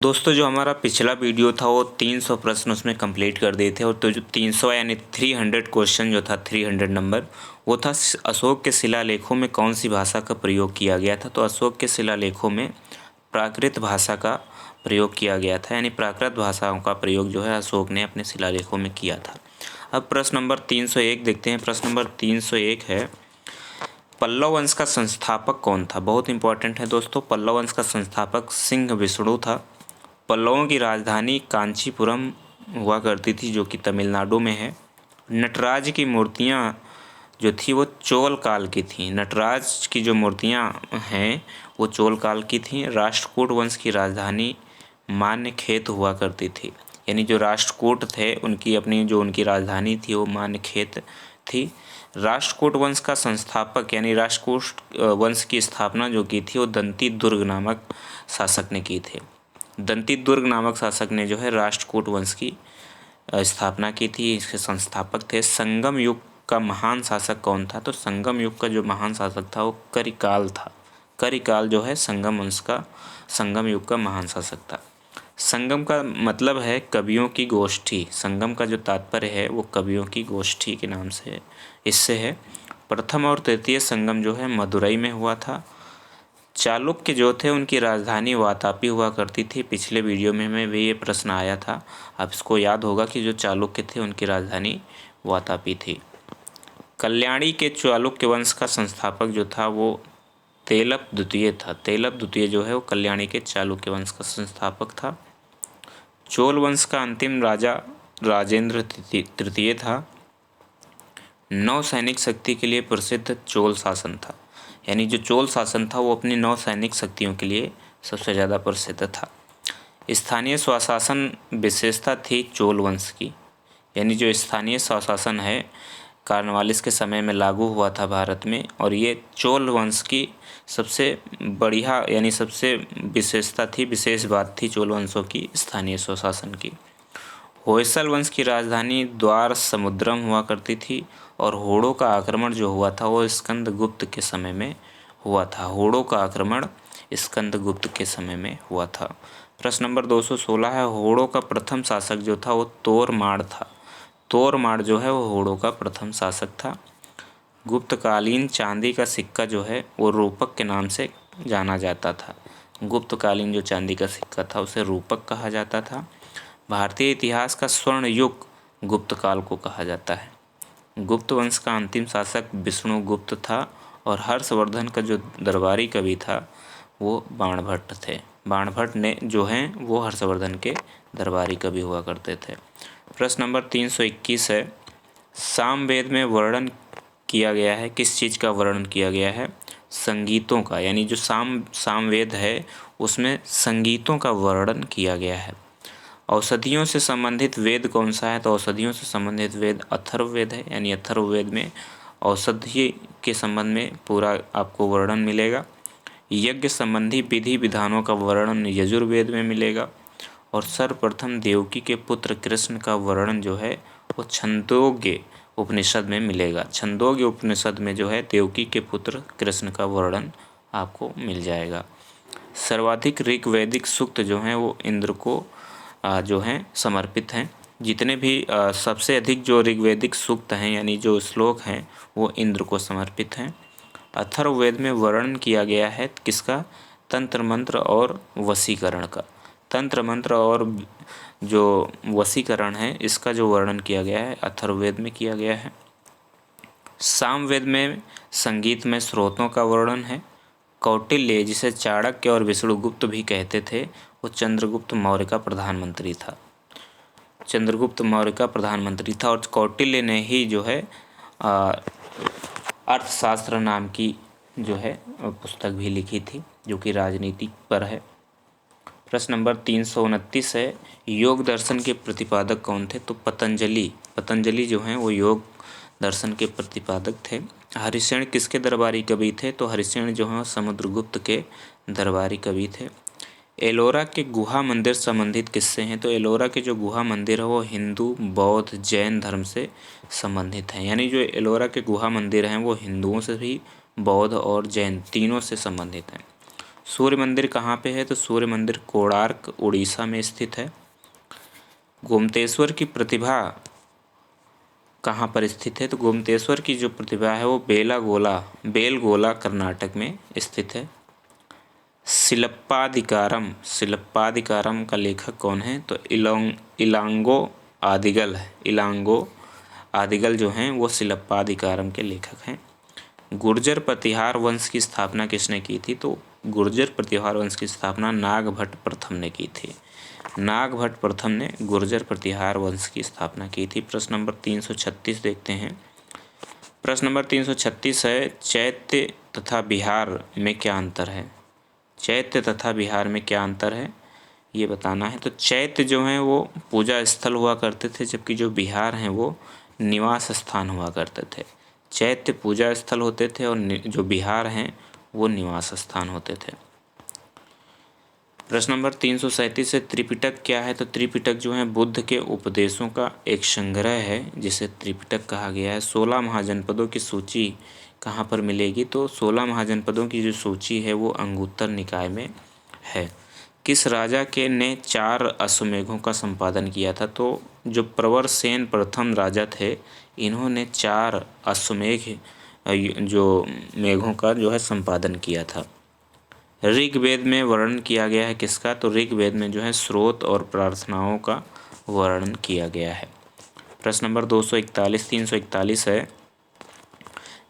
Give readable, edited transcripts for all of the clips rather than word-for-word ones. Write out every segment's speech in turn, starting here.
दोस्तों जो हमारा पिछला वीडियो था वो 300 प्रश्न उसमें कंप्लीट कर दिए थे और तो जो 300 यानी 300 क्वेश्चन जो था 300 नंबर वो था अशोक के शिलालेखों में कौन सी भाषा का प्रयोग किया गया था। तो अशोक के शिलालेखों में प्राकृत भाषा का प्रयोग किया गया था, यानी प्राकृत भाषाओं का प्रयोग जो है अशोक ने अपने शिलालेखों में किया था। अब प्रश्न नंबर 301 देखते हैं। प्रश्न नंबर 301 है, पल्लव वंश का संस्थापक कौन था। बहुत इंपॉर्टेंट है दोस्तों। पल्लव वंश का संस्थापक सिंह विष्णु था। पल्लवों की राजधानी कांचीपुरम हुआ करती थी जो कि तमिलनाडु में है। नटराज की मूर्तियाँ जो थी वो चोल काल की थी। नटराज की जो मूर्तियाँ हैं वो चोल काल की थी। राष्ट्रकूट वंश की राजधानी मान्यखेत हुआ करती थी, यानी जो राष्ट्रकूट थे उनकी अपनी जो उनकी राजधानी थी वो मान्यखेत थी। राष्ट्रकूट वंश का संस्थापक यानी राष्ट्रकूट वंश की स्थापना जो की थी वो दंती दुर्ग नामक शासक ने की थी। दंती दुर्ग नामक शासक ने जो है राष्ट्रकूट वंश की स्थापना की थी। इसके संस्थापक थे। संगम युग का महान शासक कौन था। तो संगम युग का जो महान शासक था वो करिकाल था। करिकाल जो है संगम युग का महान शासक था। संगम का मतलब है कवियों की गोष्ठी। संगम का जो तात्पर्य है वो कवियों की गोष्ठी के नाम से इससे है। प्रथम और तृतीय संगम जो है मदुरई में हुआ था। चालुक्य जो थे उनकी राजधानी वातापी हुआ करती थी। पिछले वीडियो में भी ये प्रश्न आया था। आप इसको याद होगा कि जो चालुक्य थे उनकी राजधानी वातापी थी। कल्याणी के चालुक्य वंश का संस्थापक जो था वो तेलप द्वितीय था। तेलप द्वितीय जो है वो कल्याणी के चालुक्य वंश का संस्थापक था। चोल वंश का अंतिम राजा राजेंद्र तृतीय था। नौ सैनिक शक्ति के लिए प्रसिद्ध चोल शासन था, यानी जो चोल शासन था वो अपनी नौ सैनिक शक्तियों के लिए सबसे ज़्यादा प्रसिद्ध था। स्थानीय स्वशासन विशेषता थी चोल वंश की, यानी जो स्थानीय स्वशासन है कार्नवालिस के समय में लागू हुआ था भारत में, और ये चोल वंश की सबसे बढ़िया यानी सबसे विशेषता थी, विशेष बात थी चोल वंशों की स्थानीय स्वशासन की। होयसल वंश की राजधानी द्वार समुद्रम हुआ करती थी, और होड़ों का आक्रमण जो हुआ था वो स्कंदगुप्त के समय में हुआ था। होड़ों का आक्रमण स्कंदगुप्त के समय में हुआ था। प्रश्न नंबर 216 है, होड़ों का प्रथम शासक जो था वो तोरमाड़ था। तोरमाड़ जो है वो होड़ों का प्रथम शासक था। गुप्तकालीन चांदी का सिक्का जो है वो रूपक के नाम से जाना जाता था। गुप्तकालीन जो चांदी का सिक्का था उसे रूपक कहा जाता था। भारतीय इतिहास का स्वर्ण युग गुप्त काल को कहा जाता है। गुप्त वंश का अंतिम शासक विष्णुगुप्त था, और हर्षवर्धन का जो दरबारी कवि था वो बाणभट्ट थे। बाणभट्ट ने जो हैं वो हर्षवर्धन के दरबारी कवि हुआ करते थे। प्रश्न नंबर 321 है, सामवेद में वर्णन किया गया है, किस चीज़ का वर्णन किया गया है। संगीतों का, यानी जो सामवेद है उसमें संगीतों का वर्णन किया गया है। औषधियों से संबंधित वेद कौन सा है। तो औषधियों से संबंधित वेद अथर्ववेद है, यानी अथर्ववेद में औषधि के संबंध में पूरा आपको वर्णन मिलेगा। यज्ञ संबंधी विधि विधानों का वर्णन यजुर्वेद में मिलेगा, और सर्वप्रथम देवकी के पुत्र कृष्ण का वर्णन जो है वो छंदोग्य उपनिषद में मिलेगा। छंदोग्य उपनिषद में जो है देवकी के पुत्र कृष्ण का वर्णन आपको मिल जाएगा। सर्वाधिक ऋग्वैदिक सूक्त जो हैं वो इंद्र को जो हैं समर्पित हैं। जितने भी सबसे अधिक जो ऋग्वैदिक सूक्त हैं यानी जो श्लोक हैं वो इंद्र को समर्पित हैं। अथर्ववेद में वर्णन किया गया है किसका, तंत्र मंत्र और वशीकरण का। तंत्र मंत्र और जो वशीकरण है इसका जो वर्णन किया गया है अथर्ववेद में किया गया है। सामवेद में संगीत में स्रोतों का वर्णन है। कौटिल्य, जिसे चाणक्य और विष्णुगुप्त भी कहते थे, वो चंद्रगुप्त मौर्य का प्रधानमंत्री था। चंद्रगुप्त मौर्य का प्रधानमंत्री था, और कौटिल्य ने ही जो है अर्थशास्त्र नाम की जो है पुस्तक भी लिखी थी जो कि राजनीति पर है। प्रश्न नंबर 329 है, योग दर्शन के प्रतिपादक कौन थे। तो पतंजलि जो हैं वो योग दर्शन के प्रतिपादक थे। हरिसेन किसके दरबारी कवि थे। तो हरिसेन जो हैं समुद्रगुप्त के दरबारी कवि थे। एलोरा के गुहा मंदिर संबंधित किससे हैं। तो एलोरा के जो गुहा मंदिर है वो हिंदू, बौद्ध, जैन धर्म से संबंधित हैं, यानी जो एलोरा के गुहा मंदिर हैं वो हिंदुओं से भी, बौद्ध और जैन तीनों से संबंधित हैं। सूर्य मंदिर कहाँ पे है? तो सूर्य मंदिर कोणार्क उड़ीसा में स्थित है। गोमतेश्वर की प्रतिभा कहाँ पर स्थित है? तो गोमतेश्वर की जो प्रतिभा है वो बेलगोला कर्नाटक में स्थित है। सिलप्पादिकारम का लेखक कौन है? तो इलांगो आदिगल है। इलांगो आदिगल जो हैं वो सिलप्पादिकारम के लेखक हैं। गुर्जर प्रतिहार वंश की स्थापना किसने की थी? तो गुर्जर प्रतिहार वंश की स्थापना नागभट्ट प्रथम ने की थी। नागभट्ट प्रथम ने गुर्जर प्रतिहार वंश की स्थापना की थी। प्रश्न नंबर 336 देखते हैं। प्रश्न नंबर 336 है, चैत्य तथा बिहार में क्या अंतर है? चैत्य तथा बिहार में क्या अंतर है ये बताना है। तो चैत्य जो हैं वो पूजा स्थल हुआ करते थे, जबकि जो बिहार हैं वो निवास स्थान हुआ करते थे। चैत्य पूजा स्थल होते थे और जो बिहार हैं वो निवास स्थान होते थे। प्रश्न नंबर 337 से त्रिपिटक क्या है? तो त्रिपिटक जो है बुद्ध के उपदेशों का एक संग्रह है जिसे त्रिपिटक कहा गया है। 16 महाजनपदों की सूची कहाँ पर मिलेगी? तो 16 महाजनपदों की जो सूची है वो अंगुत्तर निकाय में है। किस राजा के ने 4 अश्वमेघों का संपादन किया था? तो जो प्रवर सेन प्रथम राजा थे इन्होंने 4 अश्वमेघ जो मेघों का जो है संपादन किया था। ऋग्वेद में वर्णन किया गया है किसका? तो ऋग्वेद में जो है स्रोत और प्रार्थनाओं का वर्णन किया गया है। प्रश्न नंबर 341 है,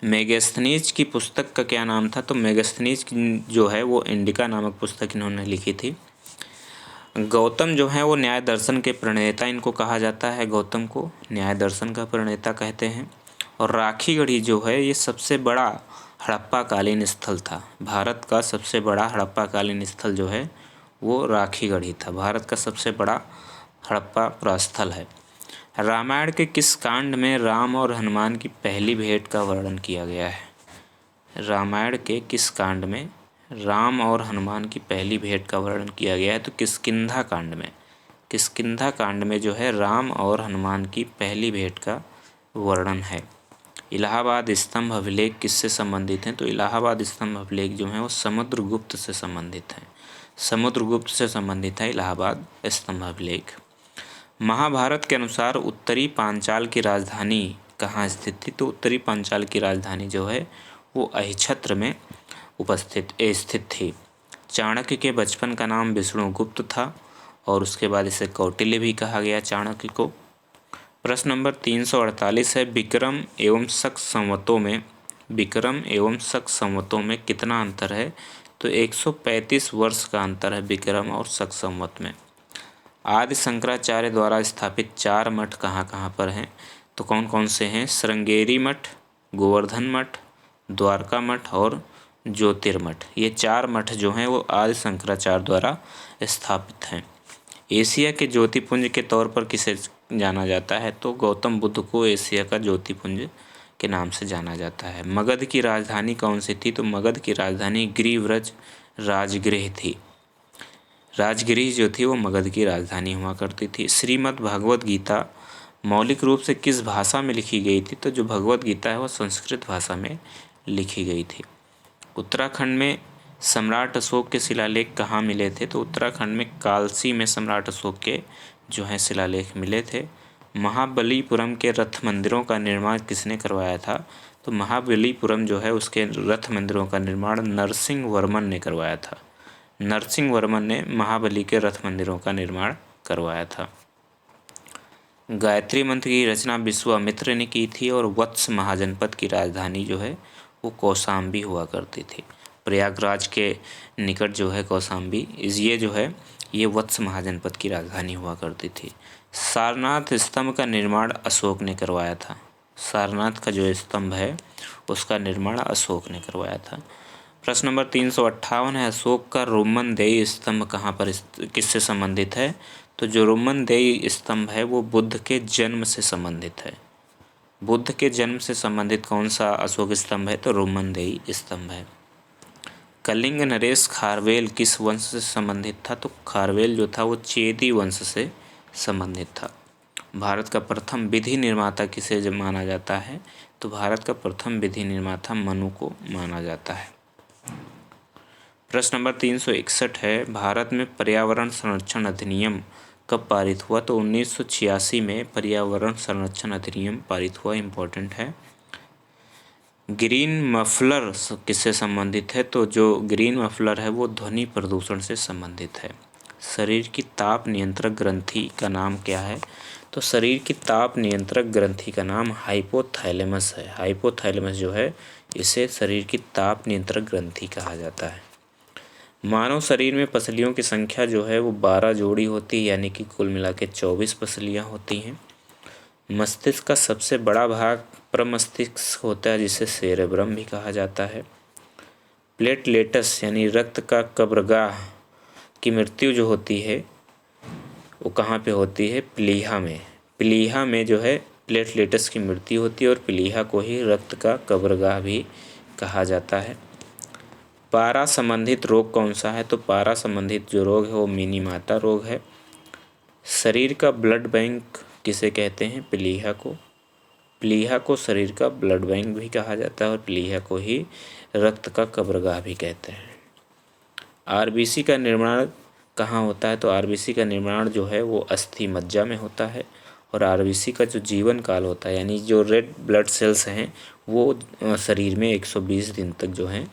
मेगस्थनीज की पुस्तक का क्या नाम था? तो मेगस्थनीज जो है वो इंडिका नामक पुस्तक इन्होंने लिखी थी। गौतम जो है वो न्याय दर्शन के प्रणेता इनको कहा जाता है। गौतम को न्याय दर्शन का प्रणेता कहते हैं। और राखीगढ़ी जो है ये सबसे बड़ा हड़प्पा कालीन स्थल था। भारत का सबसे बड़ा हड़प्पा कालीन स्थल जो है वो राखीगढ़ी था। भारत का सबसे बड़ा हड़प्पा प्रस्थल है। रामायण के किस कांड में राम और हनुमान की पहली भेंट का वर्णन किया गया है? रामायण के किस कांड में राम और हनुमान की पहली भेंट का वर्णन किया गया है? तो किष्किंधा कांड में। किष्किंधा कांड में जो है राम और हनुमान की पहली भेंट का वर्णन है। इलाहाबाद स्तंभ अभिलेख किससे संबंधित हैं? तो इलाहाबाद स्तंभ अभिलेख जो है वो समुद्रगुप्त से संबंधित हैं। समुद्रगुप्त से संबंधित है इलाहाबाद स्तंभ अभिलेख। महाभारत के अनुसार उत्तरी पांचाल की राजधानी कहाँ स्थित थी? तो उत्तरी पांचाल की राजधानी जो है वो अहिछत्र में स्थित थी। चाणक्य के बचपन का नाम विष्णुगुप्त था और उसके बाद इसे कौटिल्य भी कहा गया चाणक्य को। प्रश्न नंबर 348 है, विक्रम एवं शक संवतों में कितना अंतर है? तो 135 वर्ष का अंतर है विक्रम और शक संवत में। आदि शंकराचार्य द्वारा स्थापित 4 मठ कहाँ कहाँ पर हैं? तो कौन कौन से हैं? श्रृंगेरी मठ, गोवर्धन मठ, द्वारका मठ और ज्योतिर्मठ। ये 4 मठ जो हैं वो आदि शंकराचार्य द्वारा स्थापित हैं। एशिया के ज्योतिपुंज के तौर पर किसे जाना जाता है? तो गौतम बुद्ध को एशिया का ज्योतिपुंज के नाम से जाना जाता है। मगध की राजधानी कौन सी थी? तो मगध की राजधानी गिरिव्रज राजगृह थी। राजगृह जो थी वो मगध की राजधानी हुआ करती थी। श्रीमद् भगवद गीता मौलिक रूप से किस भाषा में लिखी गई थी? तो जो भगवद गीता है वो संस्कृत भाषा में लिखी गई थी। उत्तराखंड में सम्राट अशोक के शिलालेख कहाँ मिले थे? तो उत्तराखंड में कालसी में सम्राट अशोक के जो है शिलालेख मिले थे। महाबलीपुरम के रथ मंदिरों का निर्माण किसने करवाया था? तो महाबलीपुरम जो है उसके रथ मंदिरों का निर्माण नरसिंह वर्मन ने करवाया था। नरसिंह वर्मन ने महाबली के रथ मंदिरों का निर्माण करवाया था। गायत्री मंत्र की रचना विश्वामित्र ने की थी और वत्स महाजनपद की राजधानी जो है वो कौशाम्बी हुआ करती थी। प्रयागराज के निकट जो है कौशाम्बी, ये जो है ये वत्स महाजनपद की राजधानी हुआ करती थी। सारनाथ स्तंभ का निर्माण अशोक ने करवाया था। सारनाथ का जो स्तंभ है उसका निर्माण अशोक ने करवाया था। प्रश्न नंबर 358 है, अशोक का रोमनदेई स्तंभ कहाँ पर किससे संबंधित है? तो जो रोमनदेई स्तंभ है वो बुद्ध के जन्म से संबंधित है। बुद्ध के जन्म से संबंधित कौन सा अशोक स्तंभ है? तो रोमनदेई स्तंभ है। कलिंग नरेश खारवेल किस वंश से संबंधित था? तो खारवेल जो था वो चेदी वंश से संबंधित था। भारत का प्रथम विधि निर्माता किसे माना जाता है? तो भारत का प्रथम विधि निर्माता मनु को माना जाता है। प्रश्न नंबर 361 है, भारत में पर्यावरण संरक्षण अधिनियम कब पारित हुआ? तो 1986 में पर्यावरण संरक्षण अधिनियम पारित हुआ। इम्पोर्टेंट है। ग्रीन मफलर किससे संबंधित है? तो जो ग्रीन मफलर है वो ध्वनि प्रदूषण से संबंधित है। शरीर की ताप नियंत्रक ग्रंथि का नाम क्या है? तो शरीर की ताप नियंत्रक ग्रंथि का नाम हाइपोथैलेमस है। हाइपोथैलेमस जो है इसे शरीर की ताप नियंत्रक ग्रंथि कहा जाता है। मानव शरीर में पसलियों की संख्या जो है वो 12 जोड़ी होती है, यानी कि कुल मिला के 24 पसलियाँ होती हैं। मस्तिष्क का सबसे बड़ा भाग प्रमस्तिष्क होता है, जिसे सेरेब्रम भी कहा जाता है। प्लेटलेटस यानी रक्त का कब्रगाह की मृत्यु जो होती है वो कहाँ पे होती है? प्लीहा में। प्लीहा में जो है प्लेटलेटस की मृत्यु होती है और प्लीहा को ही रक्त का कब्रगाह भी कहा जाता है। पारा संबंधित रोग कौन सा है? तो पारा संबंधित जो रोग है वो मिनीमाता रोग है। शरीर का ब्लड बैंक किसे कहते हैं? प्लीहा को। प्लीहा को शरीर का ब्लड बैंक भी कहा जाता है और प्लीहा को ही रक्त का कब्रगाह भी कहते हैं। आरबीसी का निर्माण कहाँ होता है? तो आरबीसी का निर्माण जो है वो अस्थि मज्जा में होता है और आरबीसी का जो जीवन काल होता है, यानी जो रेड ब्लड सेल्स हैं वो शरीर में 120 दिन तक जो हैं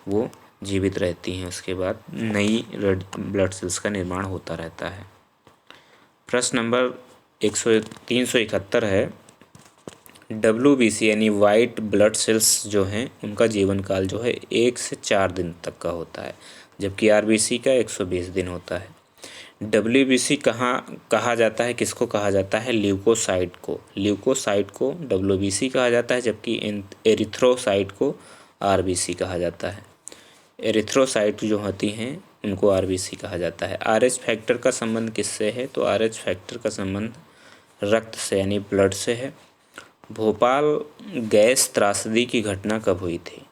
वो जीवित रहती हैं। उसके बाद नई रेड ब्लड सेल्स का निर्माण होता रहता है। प्रश्न नंबर 371 है, WBC यानी वाइट ब्लड सेल्स जो हैं उनका जीवन काल जो है 1 से 4 दिन तक का होता है, जबकि आरबीसी का 120 दिन होता है। WBC कहा जाता है, किसको कहा जाता है? ल्यूकोसाइट को। ल्यूकोसाइट को WBC कहा जाता है, जबकि एरिथ्रोसाइट को आरबीसी कहा जाता है। एरिथ्रोसाइट जो होती हैं उनको आरबीसी कहा जाता है। RH फैक्टर का संबंध किससे है? तो RH फैक्टर का संबंध रक्त से यानी ब्लड से है। भोपाल गैस त्रासदी की घटना कब हुई थी?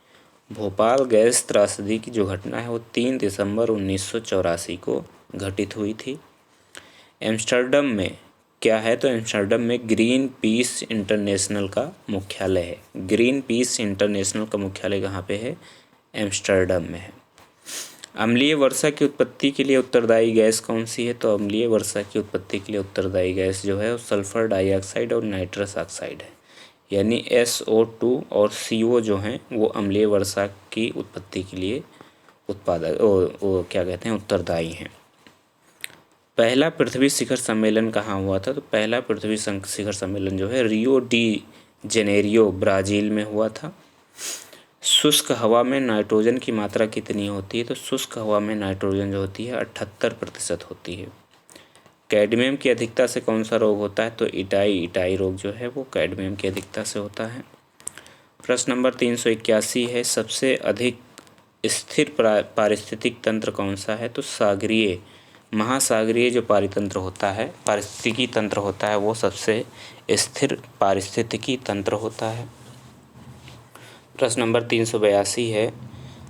भोपाल गैस त्रासदी की जो घटना है वो 3 दिसंबर 1984 को घटित हुई थी। एम्स्टर्डम में क्या है? तो एम्स्टर्डम में ग्रीन पीस इंटरनेशनल का मुख्यालय है। ग्रीन पीस इंटरनेशनल का मुख्यालय कहाँ पे है? एम्स्टर्डम में है। अम्लीय वर्षा की उत्पत्ति के लिए उत्तरदायी गैस कौन सी है? तो अम्लीय वर्षा की उत्पत्ति के लिए उत्तरदायी गैस जो है वो सल्फर डाइऑक्साइड और नाइट्रस ऑक्साइड है, यानी SO2 और CO जो हैं वो अम्लीय वर्षा की उत्पत्ति के लिए क्या कहते हैं? उत्तरदायी हैं। पहला पृथ्वी शिखर सम्मेलन कहाँ हुआ था? तो पहला पृथ्वी शिखर सम्मेलन जो है रियो डी जेनेरियो ब्राज़ील में हुआ था। शुष्क हवा में नाइट्रोजन की मात्रा कितनी होती है? तो शुष्क हवा में नाइट्रोजन जो होती है 78% होती है। कैडमियम की अधिकता से कौन सा रोग होता है? तो इटाई रोग जो है वो कैडमियम की अधिकता से होता है। प्रश्न नंबर 381 है, सबसे अधिक स्थिर पारिस्थितिक तंत्र कौन सा है? तो सागरीय महासागरीय जो पारिस्थितिकी तंत्र होता है वो सबसे स्थिर पारिस्थितिकी तंत्र होता है। प्रश्न नंबर 382 है,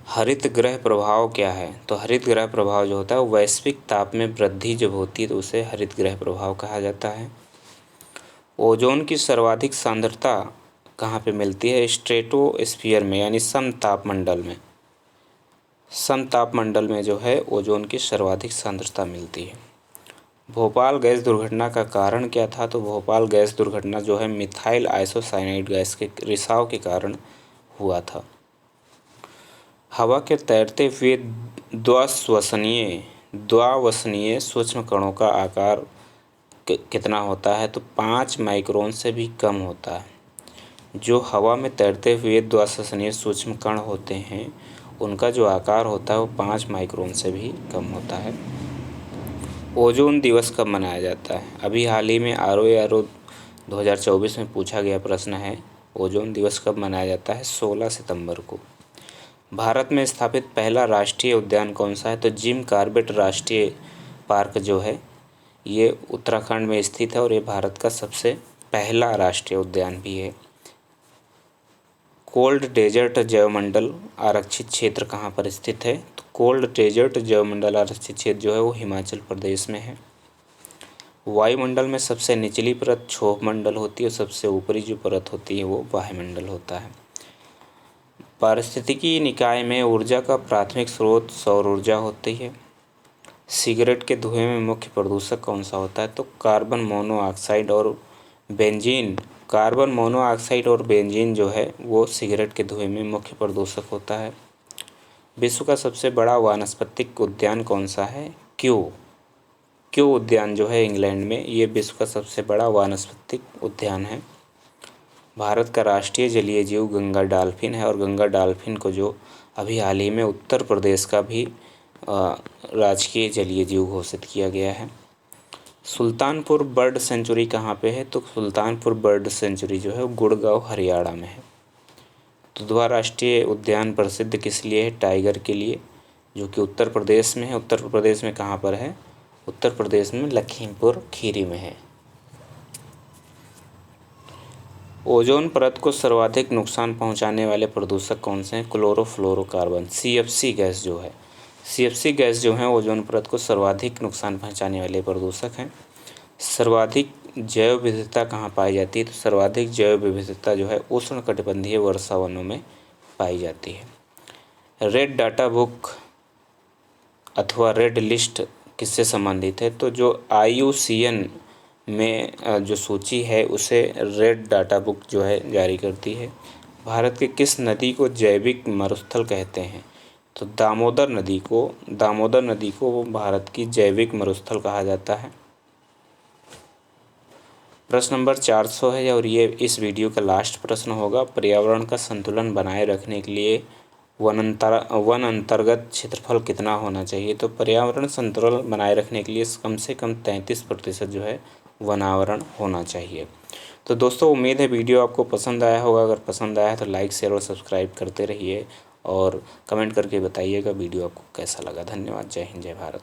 हरित ग्रह प्रभाव क्या है? तो हरित ग्रह प्रभाव जो होता है वो वैश्विक ताप में वृद्धि जब होती है तो उसे हरित ग्रह प्रभाव कहा जाता है। ओजोन की सर्वाधिक सांद्रता कहाँ पे मिलती है? स्ट्रेटोस्फीयर में, यानी समतापमंडल में। समतापमंडल में जो है ओजोन की सर्वाधिक सांद्रता मिलती है। भोपाल गैस दुर्घटना का कारण क्या था? तो भोपाल गैस दुर्घटना जो है मिथाइल आइसोसाइनाइड गैस के रिसाव के कारण हुआ था। हवा के तैरते हुए द्वावसनीय सूक्ष्म कणों का आकार कितना होता है? तो 5 माइक्रोन से भी कम होता है। जो हवा में तैरते हुए द्वावसनीय सूक्ष्म कण होते हैं उनका जो आकार होता है वो 5 माइक्रोन से भी कम होता है। ओजोन दिवस कब मनाया जाता है? अभी हाल ही में ROARO 2024 में पूछा गया प्रश्न है, ओजोन दिवस कब मनाया जाता है? 16 सितंबर को। भारत में स्थापित पहला राष्ट्रीय उद्यान कौन सा है? तो जिम कॉर्बेट राष्ट्रीय पार्क जो है ये उत्तराखंड में स्थित है और ये भारत का सबसे पहला राष्ट्रीय उद्यान भी है। कोल्ड डेजर्ट जैवमंडल आरक्षित क्षेत्र कहाँ पर स्थित है? तो कोल्ड डेजर्ट जैवमंडल आरक्षित क्षेत्र जो है वो हिमाचल प्रदेश में है। वायुमंडल में सबसे निचली परत क्षोभ मंडल होती है और सबसे ऊपरी जो परत होती है वो वायुमंडल होता है। पारिस्थितिकी निकाय में ऊर्जा का प्राथमिक स्रोत सौर ऊर्जा होती है। सिगरेट के धुएं में मुख्य प्रदूषक कौन सा होता है? तो कार्बन मोनोऑक्साइड और बेंजीन। कार्बन मोनोऑक्साइड और बेंजीन जो है वो सिगरेट के धुएं में मुख्य प्रदूषक होता है। विश्व का सबसे बड़ा वानस्पतिक उद्यान कौन सा है? क्यू उद्यान जो है इंग्लैंड में, ये विश्व का सबसे बड़ा वानस्पतिक उद्यान है। भारत का राष्ट्रीय जलीय जीव गंगा डॉल्फिन है और गंगा डॉल्फिन को जो अभी हाल ही में उत्तर प्रदेश का भी राजकीय जलीय जीव घोषित किया गया है। सुल्तानपुर बर्ड सेंचुरी कहाँ पे है? तो सुल्तानपुर बर्ड सेंचुरी जो है वो गुड़गांव हरियाणा में है। दुधवा राष्ट्रीय उद्यान प्रसिद्ध किस लिए है? टाइगर के लिए, जो कि उत्तर प्रदेश में है। उत्तर प्रदेश में कहाँ पर है? उत्तर प्रदेश में लखीमपुर खीरी में है। ओजोन परत को सर्वाधिक नुकसान पहुंचाने वाले प्रदूषक कौन से हैं? क्लोरोफ्लोरोकार्बन, CFC गैस जो है। CFC गैस जो है ओजोन परत को सर्वाधिक नुकसान पहुंचाने वाले प्रदूषक हैं। सर्वाधिक जैव विविधता कहाँ पाई जाती है? तो सर्वाधिक जैव विविधता जो है उष्णकटिबंधीय वर्षा वनों में पाई जाती है। रेड डाटा बुक अथवा रेड लिस्ट किससे संबंधित है? तो जो IUCN में जो सूची है उसे रेड डाटा बुक जो है जारी करती है। भारत के किस नदी को जैविक मरुस्थल कहते हैं? तो दामोदर नदी को भारत की जैविक मरुस्थल कहा जाता है। प्रश्न नंबर 400 है और ये इस वीडियो का लास्ट प्रश्न होगा। पर्यावरण का संतुलन बनाए रखने के लिए वन अंतर्गत क्षेत्रफल कितना होना चाहिए? तो पर्यावरण संतुलन बनाए रखने के लिए कम से कम 33% जो है वनावरण होना चाहिए। तो दोस्तों उम्मीद है वीडियो आपको पसंद आया होगा। अगर पसंद आया तो लाइक शेयर और सब्सक्राइब करते रहिए और कमेंट करके बताइएगा वीडियो आपको कैसा लगा। धन्यवाद। जय हिंद, जय भारत।